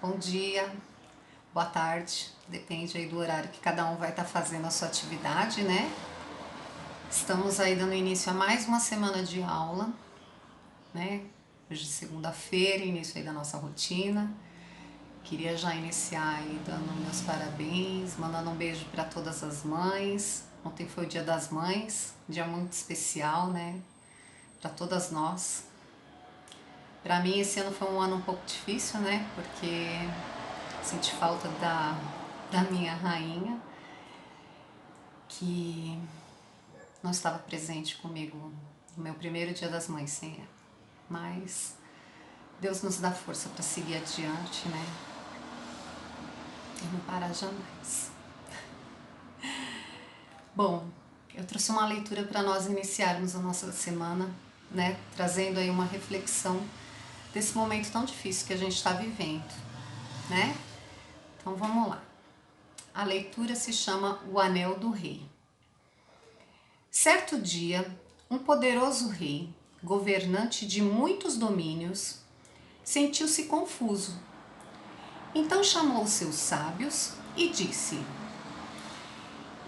Bom dia, boa tarde, depende aí do horário que cada um vai estar fazendo a sua atividade, né? Estamos aí dando início a mais uma semana de aula, né? Hoje é segunda-feira, início aí da nossa rotina. Queria já iniciar aí dando meus parabéns, mandando um beijo para todas as mães. Ontem foi o Dia das Mães, um dia muito especial, né? Para todas nós. Para mim esse ano foi um ano um pouco difícil, né? Porque senti falta da minha rainha, que não estava presente comigo no meu primeiro Dia das Mães sem ela. Mas Deus nos dá força para seguir adiante, né? E não parar jamais. Bom, eu trouxe uma leitura para nós iniciarmos a nossa semana, né? Trazendo aí uma reflexão desse momento tão difícil que a gente está vivendo, né? Então vamos lá. A leitura se chama O Anel do Rei. Certo dia, um poderoso rei, governante de muitos domínios, sentiu-se confuso. Então chamou seus sábios e disse: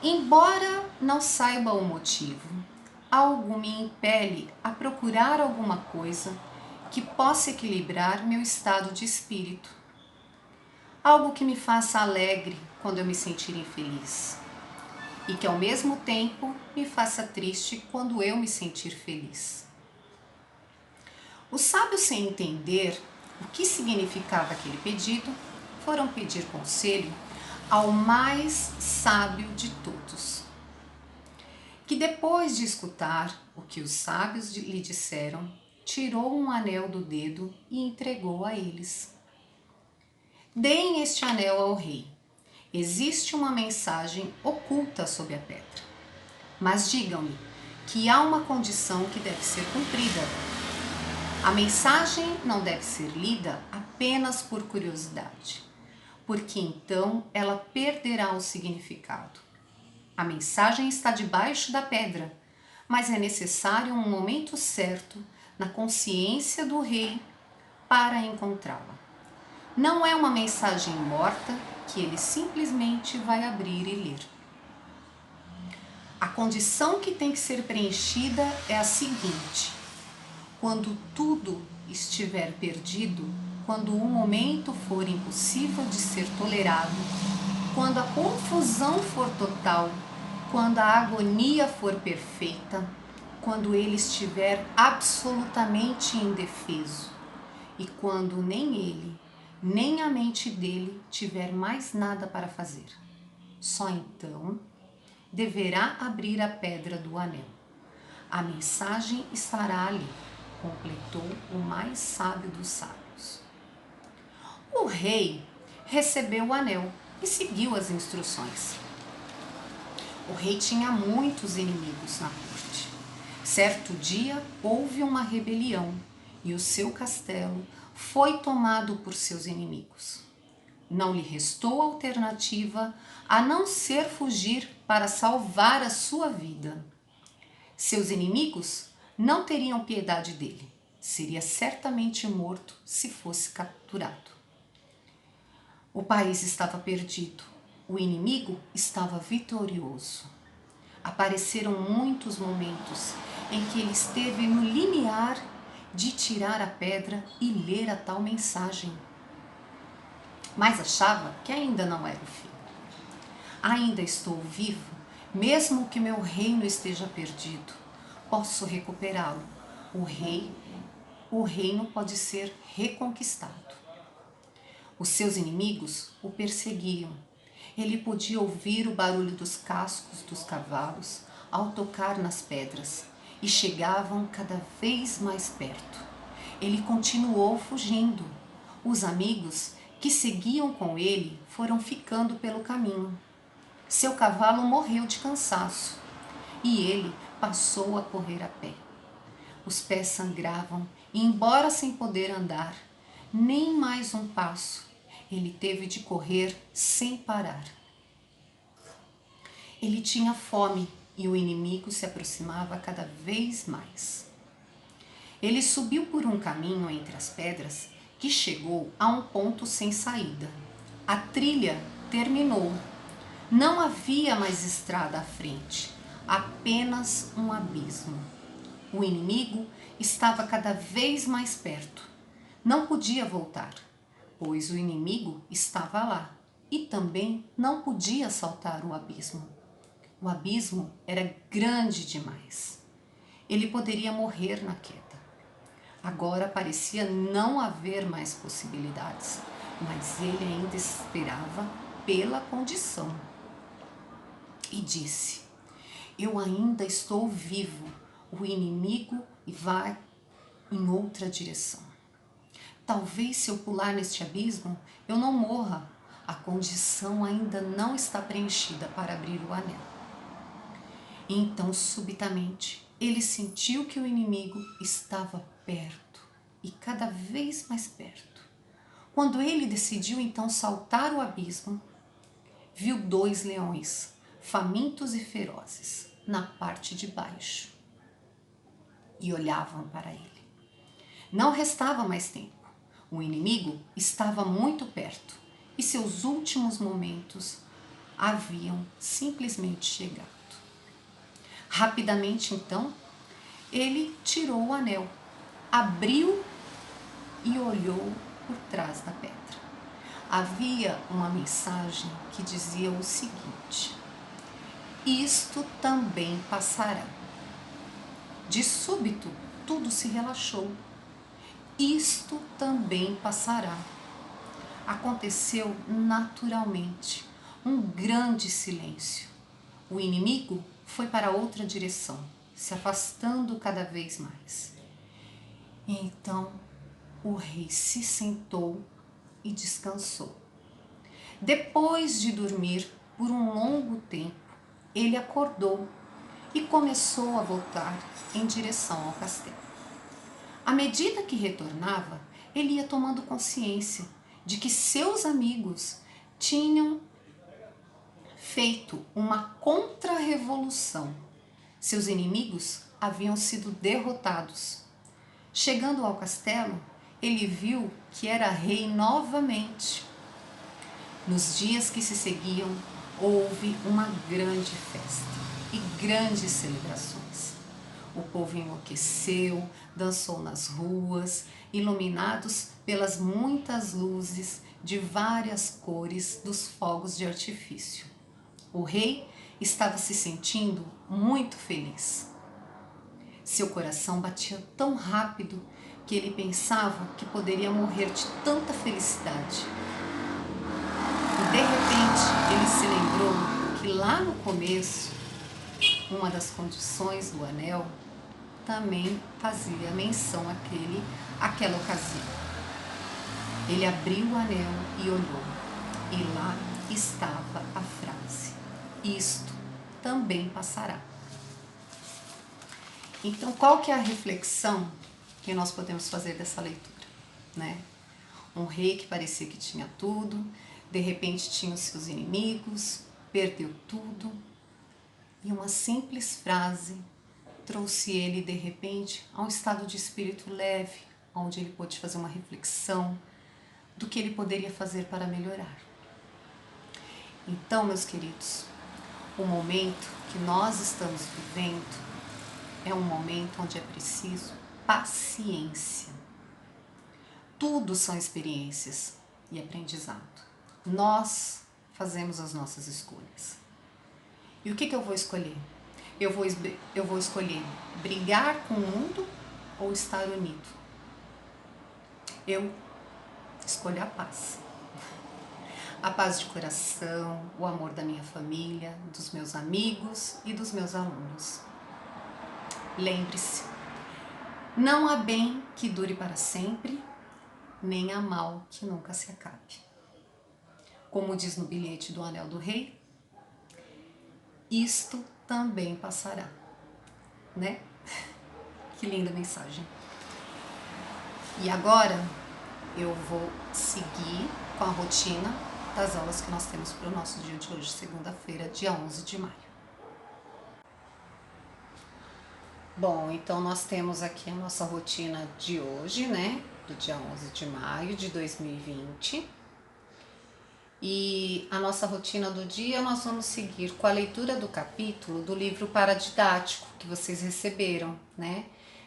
embora não saiba o motivo, algo me impele a procurar alguma coisa que possa equilibrar meu estado de espírito. Algo que me faça alegre quando eu me sentir infeliz. E que ao mesmo tempo me faça triste quando eu me sentir feliz. Os sábios, sem entender o que significava aquele pedido, foram pedir conselho ao mais sábio de todos, que depois de escutar o que os sábios lhe disseram, tirou um anel do dedo e entregou a eles. Deem este anel ao rei. Existe uma mensagem oculta sob a pedra. Mas digam-me que há uma condição que deve ser cumprida. A mensagem não deve ser lida apenas por curiosidade, porque então ela perderá o significado. A mensagem está debaixo da pedra, mas é necessário um momento certo na consciência do rei para encontrá-la. Não é uma mensagem morta que ele simplesmente vai abrir e ler. A condição que tem que ser preenchida é a seguinte: quando tudo estiver perdido, quando o momento for impossível de ser tolerado, quando a confusão for total, quando a agonia for perfeita, quando ele estiver absolutamente indefeso e quando nem ele, nem a mente dele tiver mais nada para fazer. Só então deverá abrir a pedra do anel. A mensagem estará ali, completou o mais sábio dos sábios. O rei recebeu o anel e seguiu as instruções. O rei tinha muitos inimigos na corte. Certo dia houve uma rebelião e o seu castelo foi tomado por seus inimigos. Não lhe restou alternativa a não ser fugir para salvar a sua vida. Seus inimigos não teriam piedade dele. Seria certamente morto se fosse capturado. O país estava perdido. O inimigo estava vitorioso. Apareceram muitos momentos em que ele esteve no limiar de tirar a pedra e ler a tal mensagem. Mas achava que ainda não era o fim. Ainda estou vivo, mesmo que meu reino esteja perdido. Posso recuperá-lo. O reino pode ser reconquistado. Os seus inimigos o perseguiam. Ele podia ouvir o barulho dos cascos dos cavalos ao tocar nas pedras e chegavam cada vez mais perto. Ele continuou fugindo. Os amigos que seguiam com ele foram ficando pelo caminho. Seu cavalo morreu de cansaço e ele passou a correr a pé. Os pés sangravam e, embora sem poder andar nem mais um passo, ele teve de correr sem parar. Ele tinha fome e o inimigo se aproximava cada vez mais. Ele subiu por um caminho entre as pedras que chegou a um ponto sem saída. A trilha terminou. Não havia mais estrada à frente, apenas um abismo. O inimigo estava cada vez mais perto. Não podia voltar, pois o inimigo estava lá e também não podia saltar o abismo. O abismo era grande demais. Ele poderia morrer na queda. Agora parecia não haver mais possibilidades, mas ele ainda esperava pela condição. E disse: eu ainda estou vivo, o inimigo vai em outra direção. Talvez se eu pular neste abismo, eu não morra. A condição ainda não está preenchida para abrir o anel. E então, subitamente, ele sentiu que o inimigo estava perto e cada vez mais perto. Quando ele decidiu então saltar o abismo, viu 2 leões, famintos e ferozes, na parte de baixo, e olhavam para ele. Não restava mais tempo. O inimigo estava muito perto e seus últimos momentos haviam simplesmente chegado. Rapidamente, então, ele tirou o anel, abriu e olhou por trás da pedra. Havia uma mensagem que dizia o seguinte: isto também passará. De súbito, tudo se relaxou. Isto também passará. Aconteceu naturalmente, um grande silêncio. O inimigo foi para outra direção, se afastando cada vez mais. E então o rei se sentou e descansou. Depois de dormir por um longo tempo, ele acordou e começou a voltar em direção ao castelo. À medida que retornava, ele ia tomando consciência de que seus amigos tinham feito uma contra-revolução. Seus inimigos haviam sido derrotados. Chegando ao castelo, ele viu que era rei novamente. Nos dias que se seguiam, houve uma grande festa e grandes celebrações. O povo enlouqueceu, dançou nas ruas, iluminados pelas muitas luzes de várias cores dos fogos de artifício. O rei estava se sentindo muito feliz. Seu coração batia tão rápido que ele pensava que poderia morrer de tanta felicidade. E de repente ele se lembrou que lá no começo, uma das condições do anel também fazia menção àquela ocasião. Ele abriu o anel e olhou, e lá estava a frase: isto também passará. Então, qual que é a reflexão que nós podemos fazer dessa leitura, né? Um rei que parecia que tinha tudo, de repente tinha os seus inimigos, perdeu tudo, e uma simples frase trouxe ele, de repente, a um estado de espírito leve, onde ele pôde fazer uma reflexão do que ele poderia fazer para melhorar. Então, meus queridos, o momento que nós estamos vivendo é um momento onde é preciso paciência. Tudo são experiências e aprendizado. Nós fazemos as nossas escolhas. E o que eu vou escolher? Eu vou escolher brigar com o mundo ou estar unido? Eu escolho a paz. A paz de coração, o amor da minha família, dos meus amigos e dos meus alunos. Lembre-se, não há bem que dure para sempre, nem há mal que nunca se acabe. Como diz no bilhete do Anel do Rei, isto também passará, né? Que linda mensagem. E agora eu vou seguir com a rotina das aulas que nós temos para o nosso dia de hoje, segunda-feira, dia 11 de maio. Bom, então nós temos aqui a nossa rotina de hoje, né? do dia 11 de maio de 2020. E a nossa rotina do dia nós vamos seguir com a leitura do capítulo do livro paradidático que vocês receberam, né?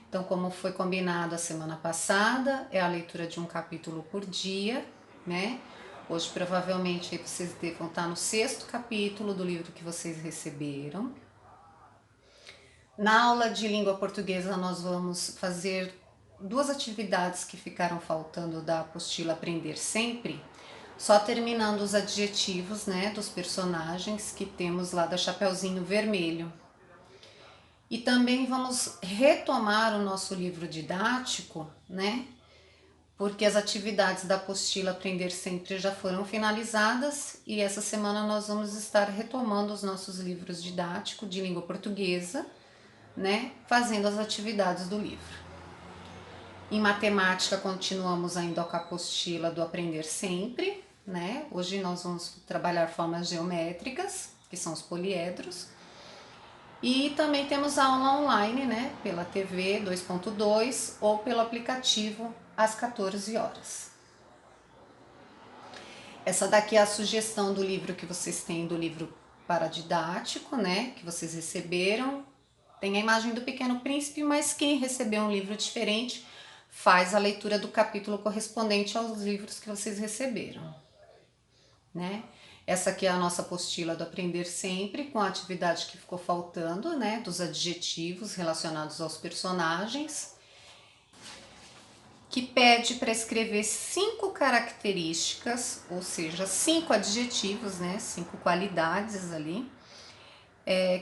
Então, como foi combinado a semana passada, é a leitura de um capítulo por dia, né? Hoje provavelmente vocês devam estar no 6º capítulo do livro que vocês receberam. Na aula de língua portuguesa nós vamos fazer 2 atividades que ficaram faltando da apostila Aprender Sempre, só terminando os adjetivos, né, dos personagens que temos lá da Chapeuzinho Vermelho. E também vamos retomar o nosso livro didático, né, porque as atividades da apostila Aprender Sempre já foram finalizadas e essa semana nós vamos estar retomando os nossos livros didáticos de língua portuguesa, né, fazendo as atividades do livro. Em matemática continuamos ainda com a apostila do Aprender Sempre, né? Hoje nós vamos trabalhar formas geométricas, que são os poliedros. E também temos a aula online, né, pela TV 2.2 ou pelo aplicativo às 14 horas. Essa daqui é a sugestão do livro que vocês têm, do livro paradidático, né, que vocês receberam. Tem a imagem do Pequeno Príncipe, mas quem recebeu um livro diferente faz a leitura do capítulo correspondente aos livros que vocês receberam, né? Essa aqui é a nossa apostila do Aprender Sempre, com a atividade que ficou faltando, né, dos adjetivos relacionados aos personagens, que pede para escrever 5 características, ou seja, 5 adjetivos, né, 5 qualidades ali,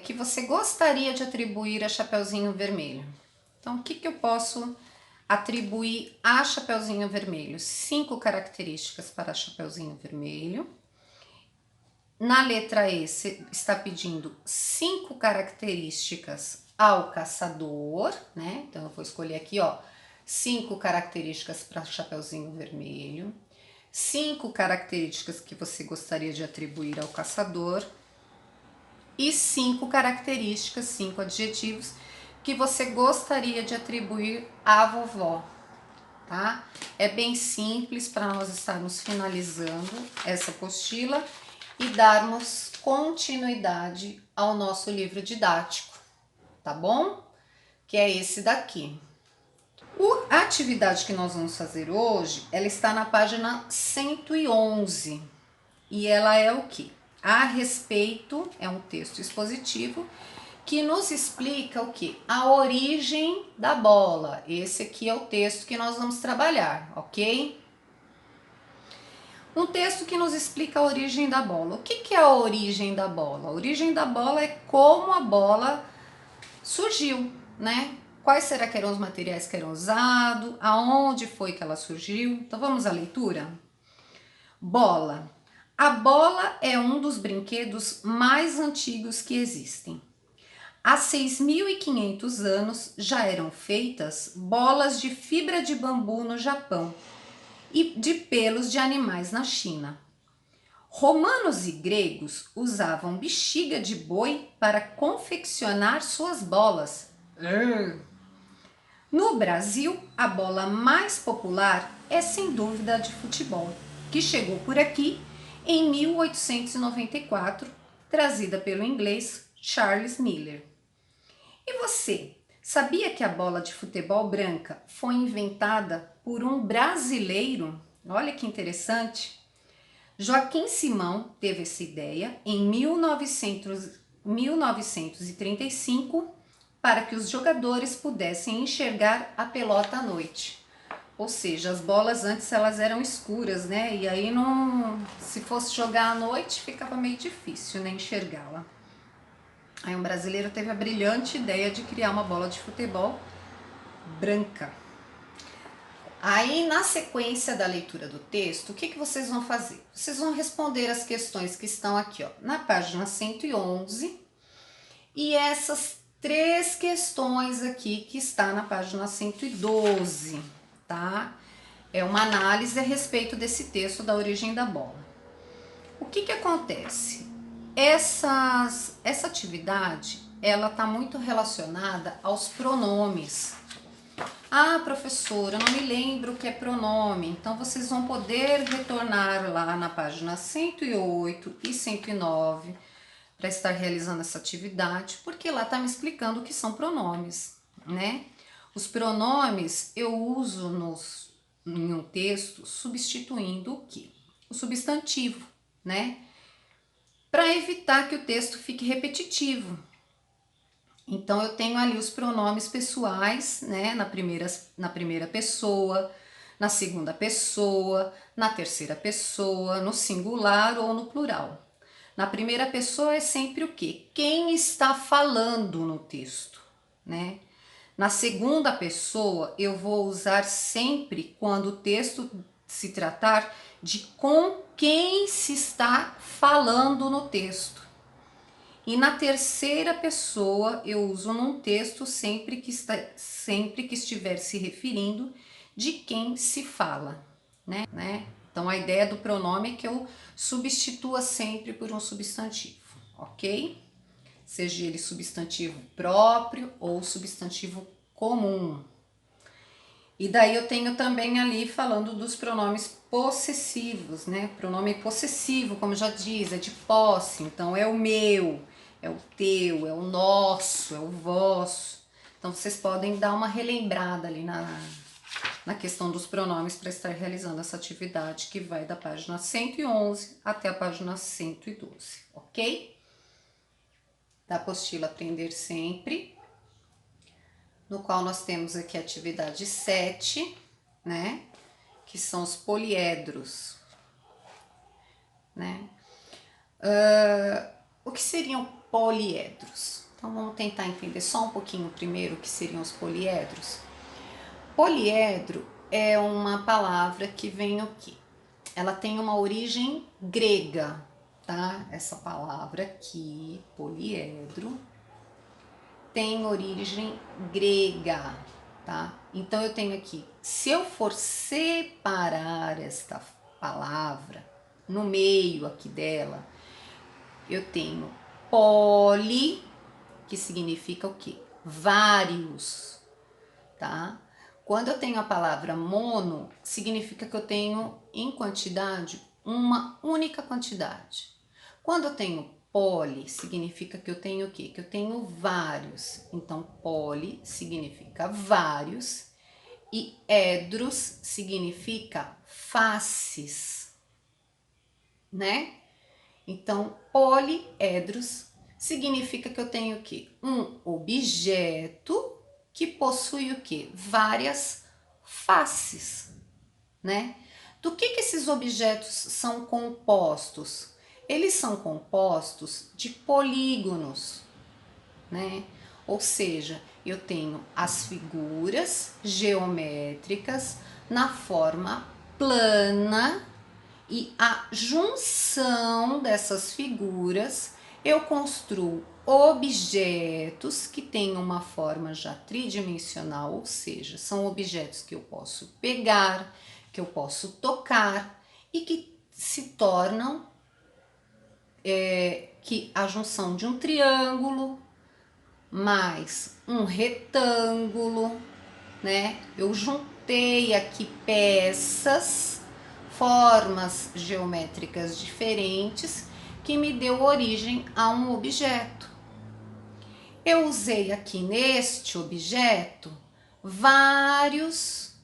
que você gostaria de atribuir a Chapeuzinho Vermelho. Então, o que eu posso atribuir a Chapeuzinho Vermelho? 5 características para Chapeuzinho Vermelho. Na letra E, você está pedindo 5 características ao caçador, né? Então, eu vou escolher aqui, ó, 5 características para Chapeuzinho Vermelho. 5 características que você gostaria de atribuir ao caçador. E 5 características, 5 adjetivos que você gostaria de atribuir à vovó, tá? É bem simples para nós estarmos finalizando essa apostila e darmos continuidade ao nosso livro didático, tá bom? Que é esse daqui. A atividade que nós vamos fazer hoje, ela está na página 111 e ela é o quê? A respeito, é um texto expositivo que nos explica o que? A origem da bola. Esse aqui é o texto que nós vamos trabalhar, ok? Um texto que nos explica a origem da bola. O que é a origem da bola? A origem da bola é como a bola surgiu, né? Quais será que eram os materiais que eram usados? Aonde foi que ela surgiu? Então vamos à leitura? Bola. A bola é um dos brinquedos mais antigos que existem. Há 6.500 anos já eram feitas bolas de fibra de bambu no Japão e de pelos de animais na China. Romanos e gregos usavam bexiga de boi para confeccionar suas bolas. No Brasil, a bola mais popular é sem dúvida a de futebol, que chegou por aqui em 1894, trazida pelo inglês Charles Miller. E você, sabia que a bola de futebol branca foi inventada por um brasileiro? Olha que interessante! Joaquim Simão teve essa ideia em 1935 para que os jogadores pudessem enxergar a pelota à noite. Ou seja, as bolas antes elas eram escuras, né? E aí não, se fosse jogar à noite ficava meio difícil, né, enxergá-la. Aí um brasileiro teve a brilhante ideia de criar uma bola de futebol branca. Aí, na sequência da leitura do texto, o que vocês vão fazer? Vocês vão responder as questões que estão aqui, ó, na página 111 e essas 3 questões aqui que está na página 112, tá? É uma análise a respeito desse texto da origem da bola. O que acontece? Essa atividade, ela está muito relacionada aos pronomes. Ah, professora, eu não me lembro o que é pronome. Então, vocês vão poder retornar lá na página 108 e 109 para estar realizando essa atividade, porque lá está me explicando o que são pronomes, né? Os pronomes eu uso em um texto substituindo o quê? O substantivo, né? Para evitar que o texto fique repetitivo. Então, eu tenho ali os pronomes pessoais, né? Na primeira pessoa, na segunda pessoa, na terceira pessoa, no singular ou no plural. Na primeira pessoa é sempre o quê? Quem está falando no texto, né? Na segunda pessoa, eu vou usar sempre quando o texto se tratar de com quem se está falando no texto. E na terceira pessoa, eu uso num texto sempre que estiver se referindo de quem se fala, né? Então a ideia do pronome é que eu substitua sempre por um substantivo, ok? Seja ele substantivo próprio ou substantivo comum. E daí eu tenho também ali falando dos pronomes possessivos, né? Pronome possessivo, como já diz, é de posse. Então é o meu, é o teu, é o nosso, é o vosso. Então vocês podem dar uma relembrada ali na questão dos pronomes para estar realizando essa atividade que vai da página 111 até a página 112, ok? Da apostila Aprender Sempre, no qual nós temos aqui a atividade 7, né? Que são os poliedros, né? O que seriam poliedros? Então vamos tentar entender só um pouquinho primeiro o que seriam os poliedros. Poliedro é uma palavra que vem o quê? Ela tem uma origem grega, tá? Essa palavra aqui, poliedro, tem origem grega, tá? Então eu tenho aqui, se eu for separar esta palavra no meio aqui dela, eu tenho poli, que significa o quê? Vários, tá? Quando eu tenho a palavra mono, significa que eu tenho em quantidade uma única quantidade. Quando eu tenho poli, significa que eu tenho o quê? Que eu tenho vários. Então, poli significa vários e edros significa faces, né? Então, poliedros significa que eu tenho o quê? Um objeto que possui o quê? Várias faces, né? Do que esses objetos são compostos? Eles são compostos de polígonos, né? Ou seja, eu tenho as figuras geométricas na forma plana e a junção dessas figuras eu construo objetos que têm uma forma já tridimensional, ou seja, são objetos que eu posso pegar, que eu posso tocar e que se tornam que a junção de um triângulo mais um retângulo, né? Eu juntei aqui peças, formas geométricas diferentes que me deu origem a um objeto. Eu usei aqui neste objeto várias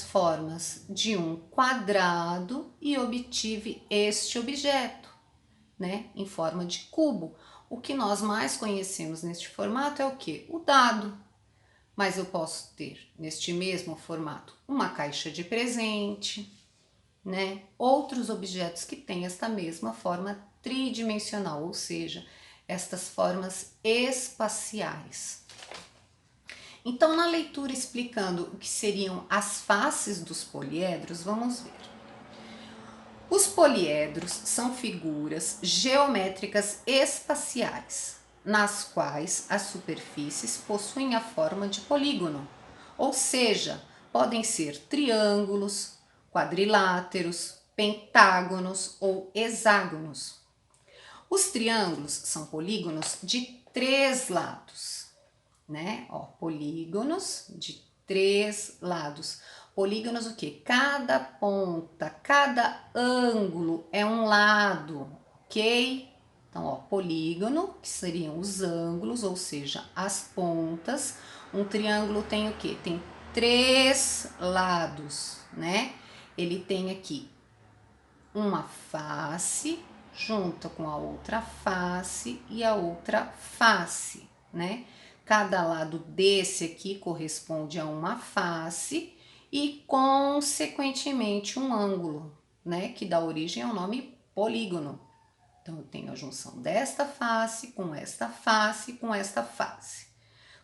formas de um quadrado e obtive este objeto, né, em forma de cubo. O que nós mais conhecemos neste formato é o que? O dado. Mas eu posso ter neste mesmo formato uma caixa de presente, né? Outros objetos que têm esta mesma forma tridimensional, ou seja, estas formas espaciais. Então, na leitura explicando o que seriam as faces dos poliedros, vamos ver. Os poliedros são figuras geométricas espaciais, nas quais as superfícies possuem a forma de polígono, ou seja, podem ser triângulos, quadriláteros, pentágonos ou hexágonos. Os triângulos são polígonos de 3 lados, né? Ó, polígonos de 3 lados. Polígonos o quê? Cada ponta, cada ângulo é um lado, ok? Então, ó, polígono, que seriam os ângulos, ou seja, as pontas. Um triângulo tem o quê? Tem 3 lados, né? Ele tem aqui uma face junta com a outra face e a outra face, né? Cada lado desse aqui corresponde a uma face e, consequentemente, um ângulo, né? Que dá origem ao nome polígono. Então, eu tenho a junção desta face com esta face com esta face,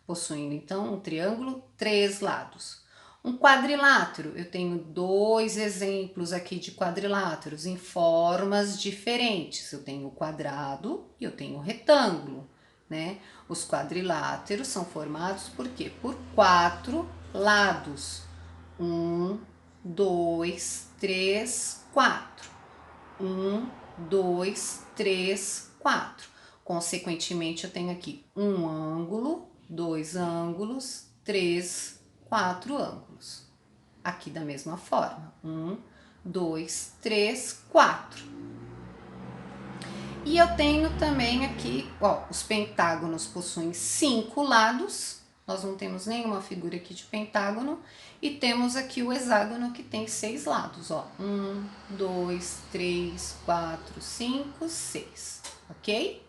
possuindo, então, um triângulo, 3 lados. Um quadrilátero, eu tenho 2 exemplos aqui de quadriláteros em formas diferentes. Eu tenho o quadrado e eu tenho o retângulo, né? Os quadriláteros são formados por quê? Por 4 lados. 1, 2, 3, 4. 1, 2, 3, 4. Consequentemente, eu tenho aqui um ângulo, 2 ângulos, 3, 4 ângulos. Aqui da mesma forma, 1, 2, 3, 4. E eu tenho também aqui, ó, os pentágonos possuem 5 lados. Nós não temos nenhuma figura aqui de pentágono. E temos aqui o hexágono que tem 6 lados, ó. 1, 2, 3, 4, 5, 6, ok?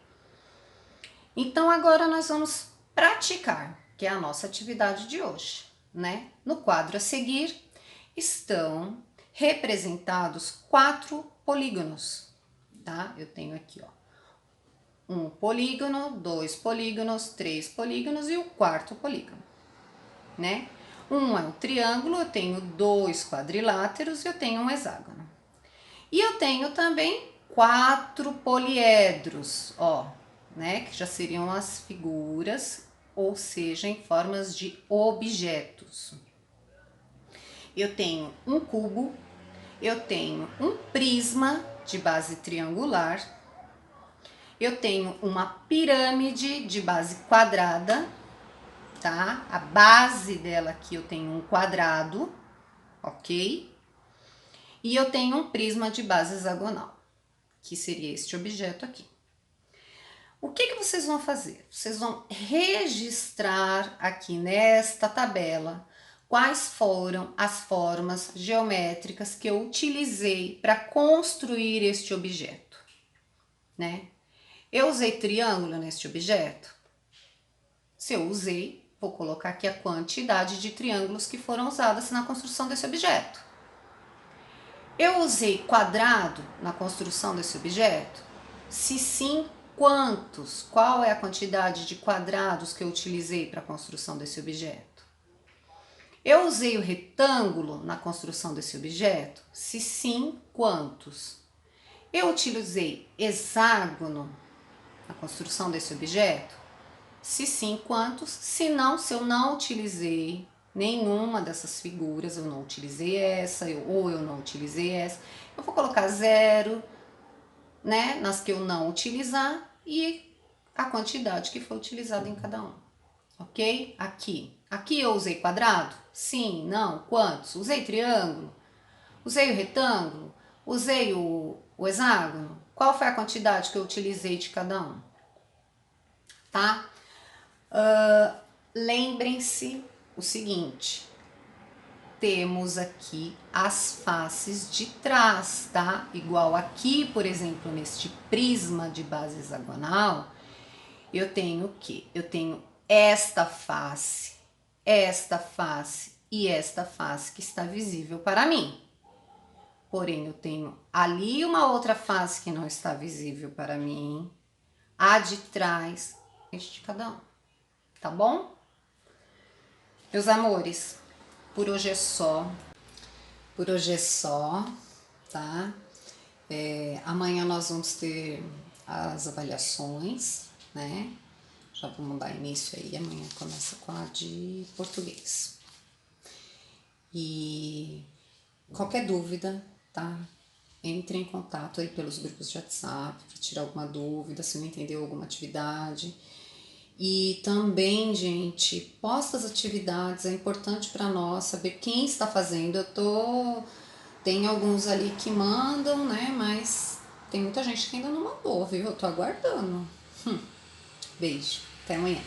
Então, agora nós vamos praticar, que é a nossa atividade de hoje, né? No quadro a seguir estão representados 4 polígonos, tá? Eu tenho aqui, ó, um polígono, 2 polígonos, 3 polígonos e o quarto polígono, né? Um é um triângulo, eu tenho 2 quadriláteros e eu tenho um hexágono. E eu tenho também 4 poliedros, ó, né? Que já seriam as figuras, ou seja, em formas de objetos. Eu tenho um cubo, eu tenho um prisma de base triangular, eu tenho uma pirâmide de base quadrada, tá? A base dela aqui eu tenho um quadrado, ok? E eu tenho um prisma de base hexagonal, que seria este objeto aqui. O que vocês vão fazer? Vocês vão registrar aqui nesta tabela quais foram as formas geométricas que eu utilizei para construir este objeto, né? Eu usei triângulo neste objeto? Se eu usei, vou colocar aqui a quantidade de triângulos que foram usadas na construção desse objeto. Eu usei quadrado na construção desse objeto? Se sim, quantos? Qual é a quantidade de quadrados que eu utilizei para a construção desse objeto? Eu usei o retângulo na construção desse objeto? Se sim, quantos? Eu utilizei hexágono na construção desse objeto? Se sim, quantos? Se não, se eu não utilizei nenhuma dessas figuras, eu não utilizei essa, ou eu não utilizei essa, eu vou colocar 0, né, nas que eu não utilizar e a quantidade que foi utilizada em cada um, ok? Aqui eu usei quadrado? Sim, não, quantos? Usei triângulo? Usei o retângulo? Usei o hexágono? Qual foi a quantidade que eu utilizei de cada um? Tá? Lembrem-se o seguinte, temos aqui as faces de trás, tá? Igual aqui, por exemplo, neste prisma de base hexagonal, eu tenho o quê? Eu tenho esta face e esta face que está visível para mim. Porém, eu tenho ali uma outra face que não está visível para mim, a de trás, este de cada um, tá bom? Meus amores, por hoje é só. Por hoje é só, tá? Amanhã nós vamos ter as avaliações, né? Já vamos dar início aí, amanhã começa com a de português. E qualquer dúvida, tá? Entre em contato aí pelos grupos de WhatsApp para tirar alguma dúvida, se não entendeu alguma atividade. E também, gente, posta as atividades, é importante para nós saber quem está fazendo. Tem alguns ali que mandam, né? Mas tem muita gente que ainda não mandou, viu? Eu tô aguardando. Beijo, até amanhã.